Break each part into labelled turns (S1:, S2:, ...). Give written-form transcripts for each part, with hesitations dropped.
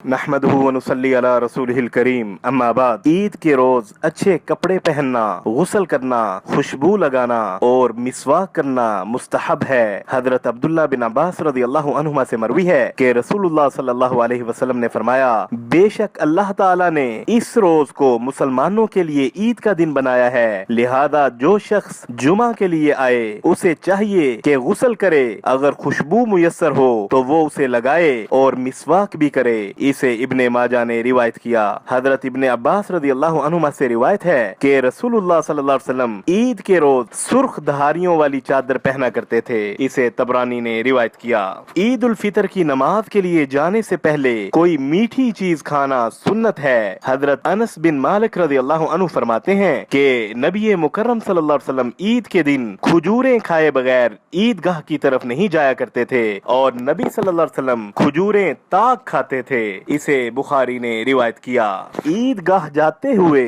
S1: نحمدہ ونصلی علی رسولہ الکریم، اما بعد۔ عید کے روز اچھے کپڑے پہننا، غسل کرنا، خوشبو لگانا اور مسواک کرنا مستحب ہے۔ حضرت عبداللہ بن عباس رضی اللہ عنہما سے مروی ہے کہ رسول اللہ صلی اللہ علیہ وسلم نے فرمایا، بے شک اللہ تعالی نے اس روز کو مسلمانوں کے لیے عید کا دن بنایا ہے، لہذا جو شخص جمعہ کے لیے آئے اسے چاہیے کہ غسل کرے، اگر خوشبو میسر ہو تو وہ اسے لگائے اور مسواک بھی کرے۔ اسے ابن ماجہ نے روایت کیا۔ حضرت ابن عباس رضی اللہ عنہما سے روایت ہے کہ رسول اللہ صلی اللہ علیہ وسلم عید کے روز سرخ دھاریوں والی چادر پہنا کرتے تھے۔ اسے طبرانی نے روایت کیا۔ عید الفطر کی نماز کے لیے جانے سے پہلے کوئی میٹھی چیز کھانا سنت ہے۔ حضرت انس بن مالک رضی اللہ عنہ فرماتے ہیں کہ نبی مکرم صلی اللہ علیہ وسلم عید کے دن کھجوریں کھائے بغیر عیدگاہ کی طرف نہیں جایا کرتے تھے اور نبی صلی اللہ علیہ وسلم کھجوریں تاک کھاتے تھے۔ اسے بخاری نے روایت کیا۔ عید گاہ جاتے ہوئے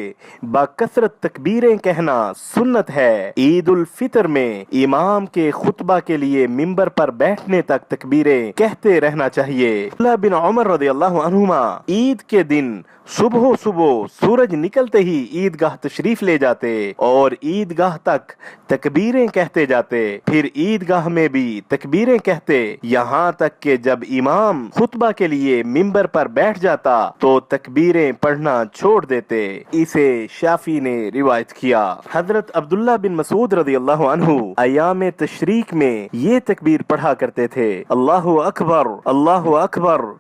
S1: باکثرت تکبیریں کہنا سنت ہے۔ عید الفطر میں امام کے خطبہ کے لیے ممبر پر بیٹھنے تک تکبیریں کہتے رہنا چاہیے۔ عبداللہ بن عمر رضی اللہ عنہما عید کے دن صبح سورج نکلتے ہی عیدگاہ تشریف لے جاتے اور عیدگاہ تک تکبیریں کہتے جاتے، پھر عیدگاہ میں بھی تکبیریں کہتے، یہاں تک کہ جب امام خطبہ کے لیے ممبر پر بیٹھ جاتا تو تکبیریں پڑھنا چھوڑ دیتے۔ اسے شافعی نے روایت کیا۔ حضرت عبداللہ بن مسعود رضی اللہ عنہ ایام تشریق میں یہ تکبیر پڑھا کرتے تھے، اللہ اکبر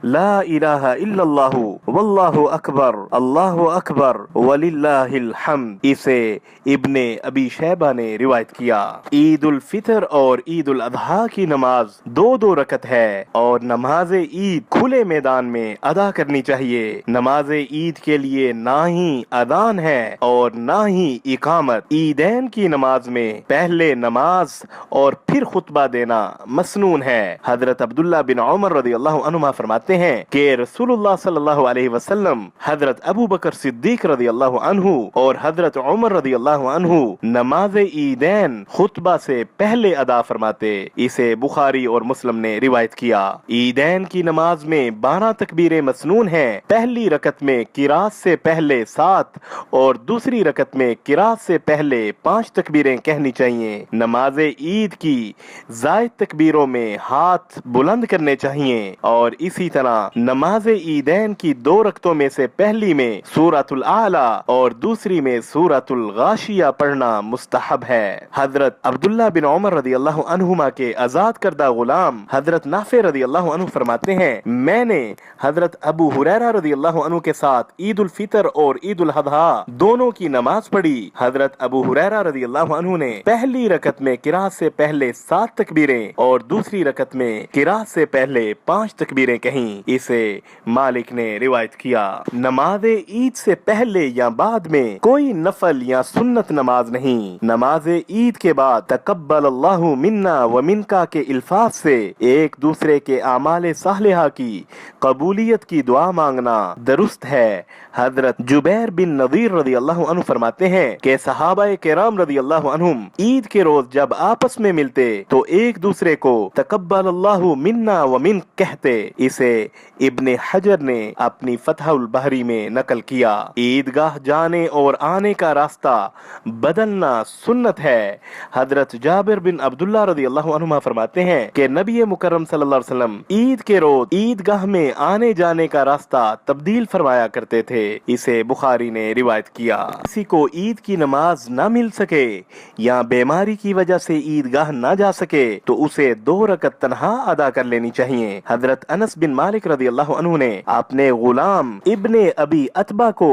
S1: لا الہ الا اللہ واللہ اکبر اللہ اکبر وللہ الحمد۔ اسے ابن ابی شیبہ نے روایت کیا۔ عید الفطر اور عید الاضحیٰ کی نماز دو رکعت ہے اور نماز عید کھلے میدان میں ادا کرنی چاہیے۔ نماز عید کے لیے نہ ہی اذان ہے اور نہ ہی اقامت۔ عیدین کی نماز میں پہلے نماز اور پھر خطبہ دینا مسنون ہے۔ حضرت عبداللہ بن عمر رضی اللہ عنہما فرماتے ہیں کہ رسول اللہ صلی اللہ علیہ وسلم، حضرت ابو بکر صدیق رضی اللہ عنہ اور حضرت عمر رضی اللہ عنہ نماز عیدین خطبہ سے پہلے ادا فرماتے۔ اسے بخاری اور مسلم نے روایت کیا۔ عیدین کی نماز میں 12 تکبیریں مسنون ہیں۔ پہلی رکعت میں قرات سے پہلے 7 اور دوسری رکعت میں قرات سے پہلے 5 تکبیریں کہنی چاہیے۔ نماز عید کی زائد تکبیروں میں ہاتھ بلند کرنے چاہیے اور اسی طرح نماز عیدین کی 2 رکعتوں میں سے پہلی میں سورۃ الاعلی اور دوسری میں سورۃ الغاشیہ پڑھنا مستحب ہے۔ حضرت عبداللہ بن عمر رضی اللہ عنہما کے آزاد کردہ غلام حضرت نافع رضی اللہ عنہ فرماتے ہیں، میں نے حضرت ابو ہریرہ رضی اللہ عنہ کے ساتھ عید الفطر اور عید الاضحیٰ دونوں کی نماز پڑھی۔ حضرت ابو ہریرہ رضی اللہ عنہ نے پہلی رکعت میں قرات سے پہلے 7 تکبیریں اور دوسری رکعت میں قرات سے پہلے 5 تکبیریں کہیں۔ اسے مالک نے روایت کیا۔ نماز عید سے پہلے یا بعد میں کوئی نفل یا سنت نماز نہیں۔ نماز عید کے بعد تقبل اللہ منا و منکا کے الفاظ سے ایک دوسرے کے اعمال صالحہ کی قبولیت کی دعا مانگنا درست ہے۔ حضرت جبیر بن نظیر رضی اللہ عنہ فرماتے ہیں کہ صحابہ کرام رضی اللہ عنہم عید کے روز جب آپس میں ملتے تو ایک دوسرے کو تقبل اللہ منا و منک کہتے۔ اسے ابن حجر نے اپنی فتح البحری میں نقل کیا۔ عیدگاہ جانے اور آنے کا راستہ بدلنا سنت ہے۔ حضرت جابر بن عبداللہ رضی اللہ عنہما فرماتے ہیں کہ نبی مکرم صلی اللہ علیہ وسلم عید کے روز عیدگاہ میں آنے جانے کا راستہ تبدیل فرمایا کرتے تھے۔ اسے بخاری نے روایت کیا۔ کسی کو عید کی نماز نہ مل سکے یا بیماری کی وجہ سے عیدگاہ نہ جا سکے تو اسے 2 رکعت تنہا ادا کر لینی چاہیے۔ حضرت انس بن مالک رضی اللہ عنہ نے اپنے غلام ابن ابی عتبہ کو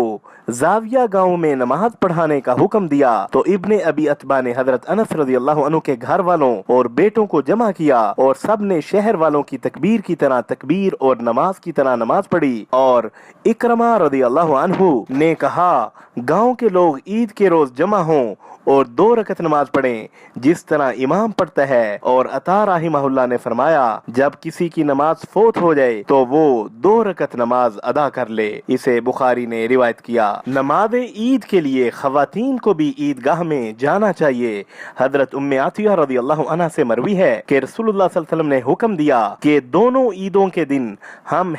S1: زاویہ گاؤں میں نماز پڑھانے کا حکم دیا تو ابن ابی عتبہ نے حضرت انس رضی اللہ عنہ کے گھر والوں اور بیٹوں کو جمع کیا اور سب نے شہر والوں کی تکبیر کی طرح تکبیر اور نماز کی طرح نماز پڑھی، اور اکرمہ رضی اللہ عنہ نے کہا، گاؤں کے لوگ عید کے روز جمع ہوں اور 2 رکعت نماز پڑھیں جس طرح امام پڑھتا ہے، اور عطا رحمہ اللہ نے فرمایا، جب کسی کی نماز فوت ہو جائے تو وہ 2 رکعت نماز ادا کر لے۔ اسے بخاری نے روایت کیا۔ نماز عید کے لیے خواتین کو بھی عیدگاہ میں جانا چاہیے۔ حضرت ام عطیہ رضی اللہ عنہ سے مروی ہے کہ رسول اللہ صلی اللہ علیہ وسلم نے حکم دیا کہ دونوں عیدوں کے دن ہم